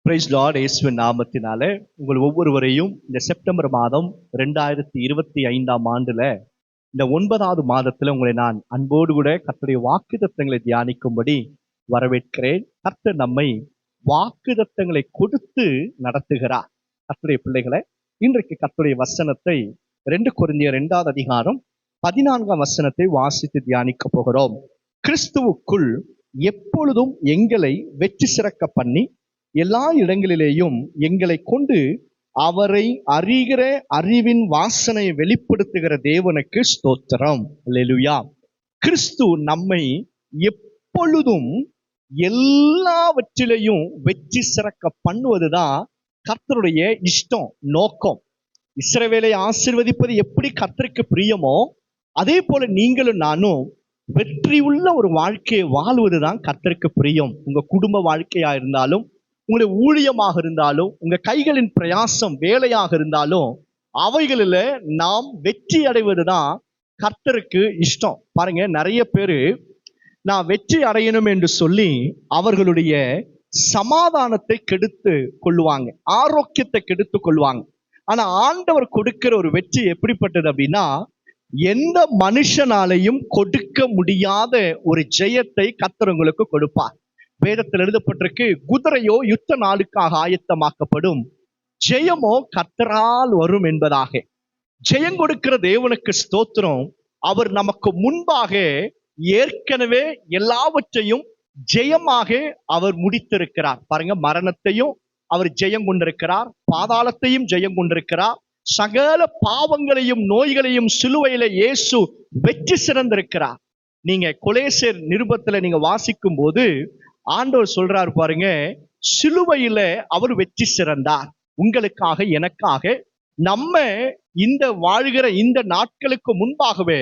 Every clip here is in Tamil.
Price Lord. இயேசுவின் நாமத்தினாலே உங்கள் ஒவ்வொருவரையும் இந்த செப்டம்பர் மாதம் 2025 ஆண்டுல இந்த 9வது மாதத்துல உங்களை நான் அன்போடு கூட கர்த்தருடைய வாக்குத்தத்தங்களை தியானிக்கும்படி வரவேற்கிறேன். கர்த்தர் நம்மை வாக்குத்தத்தங்களை கொடுத்து நடத்துகிறார். கர்த்தருடைய பிள்ளைகளை, இன்றைக்கு கர்த்தருடைய வசனத்தை 2 கொரிந்தியர் 2வது அதிகாரம் 14ஆம் வசனத்தை வாசித்து தியானிக்க போகிறோம். கிறிஸ்துவுக்குள் எப்பொழுதும் எங்களை வெற்றி சிறக்க பண்ணி எல்லா இடங்களிலேயும் எங்களை கொண்டு அவரை அறிகிற அறிவின் வாசனையை வெளிப்படுத்துகிற தேவனுக்கு ஸ்தோத்திரம். அல்லேலூயா. கிறிஸ்து நம்மை எப்பொழுதும் எல்லாவற்றிலையும் வெற்றி சிறக்க பண்ணுவதுதான் கர்த்தருடைய இஷ்டம், நோக்கம். இஸ்ரவேலை ஆசீர்வதிப்பது எப்படி கர்த்தருக்கு பிரியமோ, அதே போல நீங்களும் நானும் வெற்றி உள்ள ஒரு வாழ்க்கையை வாழ்வதுதான் கர்த்தருக்கு பிரியம். உங்க குடும்ப வாழ்க்கையா இருந்தாலும், உங்களுடைய ஊழியமாக இருந்தாலும், உங்க கைகளின் பிரயாசம் வேலையாக இருந்தாலும், அவைகளில் நாம் வெற்றி அடைவதுதான் கர்த்தருக்கு இஷ்டம். பாருங்க, நிறைய பேரு நான் வெற்றி அடையணும் என்று சொல்லி அவர்களுடைய சமாதானத்தை கெடுத்து கொள்ளுவாங்க, ஆரோக்கியத்தை கெடுத்து கொள்வாங்க. ஆனா ஆண்டவர் கொடுக்கிற ஒரு வெற்றி எப்படிப்பட்டது அப்படின்னா, எந்த மனுஷனாலையும் கொடுக்க முடியாத ஒரு ஜெயத்தை கர்த்தர் உங்களுக்கு கொடுப்பார். வேதத்தில் எழுதப்பட்டிருக்கு, குதிரையோ யுத்த நாளுக்காக ஆயத்தமாக்கப்படும், ஜெயமோ கர்த்தரால் வரும் என்பதாக. ஜெயம் கொடுக்கிற தேவனுக்கு ஸ்தோத்திரம். அவர் நமக்கு முன்பாக ஏற்கனவே எல்லாவற்றையும் ஜெயமாக அவர் முடித்திருக்கிறார். பாருங்க, மரணத்தையும் அவர் ஜெயம் கொண்டிருக்கிறார், பாதாளத்தையும் ஜெயம் கொண்டிருக்கிறார், சகல பாவங்களையும் நோய்களையும் சிலுவையில இயேசு வெற்றி சிறந்திருக்கிறார். நீங்க கொலேசியர் நிருபத்துல நீங்க வாசிக்கும் போது ஆண்டவர் சொல்றாரு பாருங்க, சிலுவையில அவர் வெற்றி சிறந்தார் உங்களுக்காக எனக்காக. நம்ம இந்த வாழ்கிற இந்த நாட்களுக்கு முன்பாகவே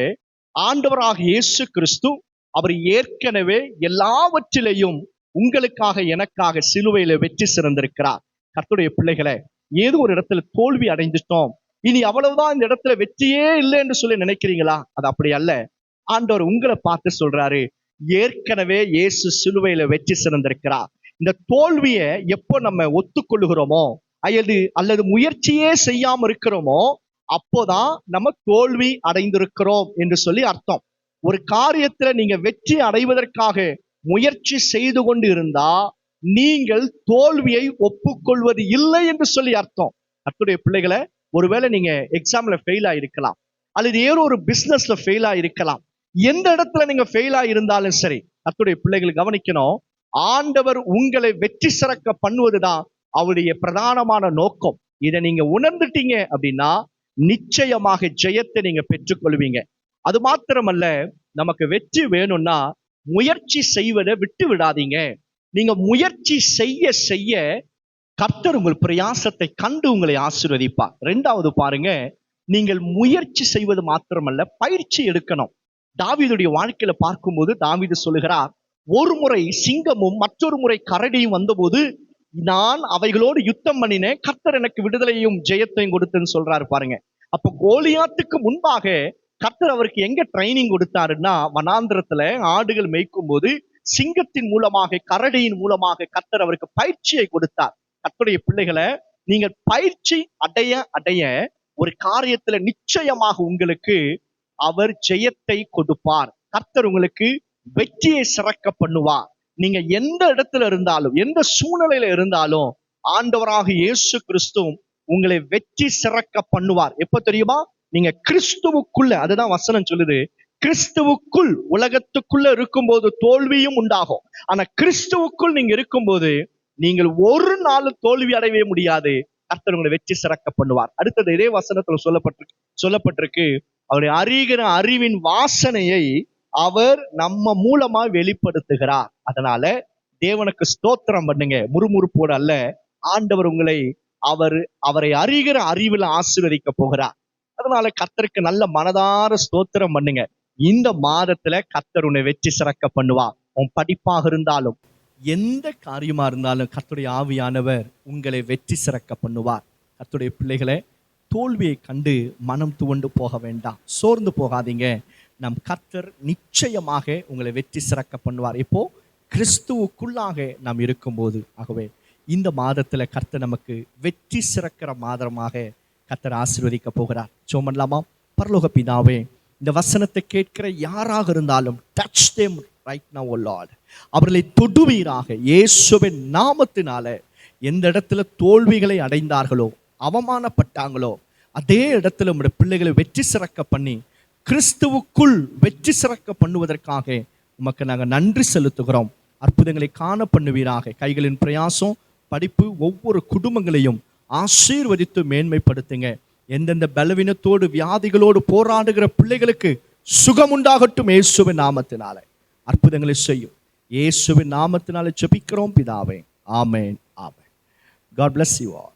ஆண்டவராக இயேசு கிறிஸ்து அவர் ஏற்கனவே எல்லாவற்றிலையும் உங்களுக்காக எனக்காக சிலுவையில வெற்றி சிறந்திருக்கிறார். கர்த்தருடைய பிள்ளைகளை, ஏதோ ஒரு இடத்துல தோல்வி அடைந்துட்டோம், இனி அவ்வளவுதான், இந்த இடத்துல வெற்றியே இல்லை என்று சொல்லி நினைக்கிறீங்களா? அது அப்படி அல்ல. ஆண்டவர் உங்களை பார்த்து சொல்றாரு, ஏற்கனவே இயேசு சிலுவையில வெற்றி சிறந்திருக்கிறார். இந்த தோல்வியை எப்போ நம்ம ஒத்துக்கொள்ளுகிறோமோ, அல்லது முயற்சியே செய்யாம இருக்கிறோமோ, அப்போதான் நம்ம தோல்வி அடைந்திருக்கிறோம் என்று சொல்லி அர்த்தம். ஒரு காரியத்துல நீங்க வெற்றி அடைவதற்காக முயற்சி செய்து கொண்டு இருந்தா நீங்கள் தோல்வியை ஒப்புக்கொள்வது இல்லை என்று சொல்லி அர்த்தம். கர்த்தருடைய பிள்ளைகளை, ஒருவேளை நீங்க எக்ஸாம்ல ஃபெயில் ஆயிருக்கலாம், அல்லது ஏதோ ஒரு பிசினஸ்ல ஃபெயில் ஆயிருக்கலாம். எந்த இடத்துல நீங்க ஃபெயில் ஆயிருந்தாலும் சரி, கர்த்தருடைய பிள்ளைகளை கவனிக்கணும், ஆண்டவர் உங்களை வெற்றி சிறக்க பண்ணுவதுதான் அவருடைய பிரதானமான நோக்கம். இதை நீங்க உணர்ந்துட்டீங்க அப்படின்னா நிச்சயமாக ஜெயத்தை நீங்க பெற்றுக்கொள்வீங்க. அது மாத்திரமல்ல, நமக்கு வெற்றி வேணும்னா முயற்சி செய்வதை விட்டு விடாதீங்க. நீங்க முயற்சி செய்ய செய்ய கர்த்தர் உங்கள் பிரயாசத்தை கண்டு உங்களை ஆசீர்வதிப்பார். 2வது பாருங்க, நீங்கள் முயற்சி செய்வது மாத்திரமல்ல, பயிற்சி எடுக்கணும். தாவீதுடைய வாழ்க்கையில பார்க்கும்போது தாவீது சொல்லுகிறார், ஒரு முறை சிங்கமும் மற்றொரு முறை கரடியும் வந்தபோது நான் அவைகளோடு யுத்தம் பண்ணினேன், கர்த்தர் எனக்கு விடுதலையும் ஜெயத்தையும் கொடுத்துன்னு சொல்றாரு பாருங்க. அப்ப கோலியாத்துக்கு முன்பாக கர்த்தர் அவருக்கு எங்க ட்ரைனிங் கொடுத்தாருன்னா, வனாந்திரத்துல ஆடுகள் மேய்க்கும் போது சிங்கத்தின் மூலமாக கரடியின் மூலமாக கர்த்தர் அவருக்கு பயிற்சியை கொடுத்தார். கர்த்தருடைய பிள்ளைகளை, நீங்கள் பயிற்சி அடைய அடைய ஒரு காரியத்துல நிச்சயமாக உங்களுக்கு அவர் ஜெயத்தை கொடுப்பார். கர்த்தர் உங்களுக்கு வெற்றியை சிறக்க பண்ணுவார். நீங்க எந்த இடத்துல இருந்தாலும், எந்த சூழ்நிலையில இருந்தாலும், ஆண்டவராக இயேசு கிறிஸ்து உங்களை வெற்றி சிறக்க பண்ணுவார். எப்ப தெரியுமா? நீங்க கிறிஸ்துவுக்குள்ள, அதுதான் வசனம் சொல்லுது, கிறிஸ்துவுக்குள், உலகத்துக்குள்ள இருக்கும்போது தோல்வியும் உண்டாகும். ஆனா கிறிஸ்துவுக்குள் நீங்க இருக்கும்போது நீங்கள் ஒரு நாள் தோல்வி அடையவே முடியாது. கர்த்தர் உங்களை வெற்றி சிறக்க பண்ணுவார். அடுத்தது இதே வசனத்துல சொல்லப்பட்டிருக்கு, அவருடைய அறிகிற அறிவின் வாசனையை அவர் நம்ம மூலமா வெளிப்படுத்துகிறார். அதனால தேவனுக்கு ஸ்தோத்திரம் பண்ணுங்க, முறுமுறுப்போடு அல்ல. ஆண்டவர் உங்களை அவரை அறிகிற அறிவில் ஆசீர்வதிக்க போகிறார். அதனால கர்த்தருக்கு நல்ல மனதார ஸ்தோத்திரம் பண்ணுங்க. இந்த மாதத்துல கர்த்தர் உன்னை வெற்றி சிறக்க பண்ணுவார். உன் படிப்பாக இருந்தாலும், எந்த காரியமா இருந்தாலும் கர்த்தருடைய ஆவியானவர் உங்களை வெற்றி சிறக்க பண்ணுவார். கர்த்தருடைய பிள்ளைகளை, தோல்வியை கண்டு மனம் துவண்டு போக வேண்டாம், சோர்ந்து போகாதீங்க. நம் கர்த்தர் நிச்சயமாக உங்களை வெற்றி சிறக்க பண்ணுவார். இப்போ கிறிஸ்துவுக்குள்ளாக நாம் இருக்கும்போது. ஆகவே இந்த மாதத்துல கர்த்தர் நமக்கு வெற்றி சிறக்கிற மாதமாக கர்த்தர் ஆசீர்வதிக்க போகிறார். ஜெபம் பண்ணலாமா? பரலோக பிதாவே, இந்த வசனத்தை கேட்கிற யாராக இருந்தாலும் touch them right now, O Lord. அவர்களை தொடுவீராக. இயேசுவின் நாமத்தினால எந்த இடத்துல தோல்விகளை அடைந்தார்களோ, அவமானப்பட்டாங்களோ, அதே இடத்துல உங்களுடைய பிள்ளைகளை வெற்றி சிறக்க பண்ணி கிறிஸ்துவுக்குள் வெற்றி சிறக்க பண்ணுவதற்காக உமக்கு நாங்கள் நன்றி செலுத்துகிறோம். அற்புதங்களை காண பண்ணுவீராக. கைகளின் பிரயாசம், படிப்பு, ஒவ்வொரு குடும்பங்களையும் ஆசீர்வதித்து மேன்மைப்படுத்துங்க. எந்தெந்த பலவீனத்தோடு வியாதிகளோடு போராடுகிற பிள்ளைகளுக்கு சுகம் உண்டாகட்டும் இயேசுவின் நாமத்தினால. அற்புதங்களை செய்யும் இயேசுவின் நாமத்தினால ஜெபிக்கிறோம் பிதாவே. ஆமென், ஆமென். God bless you all.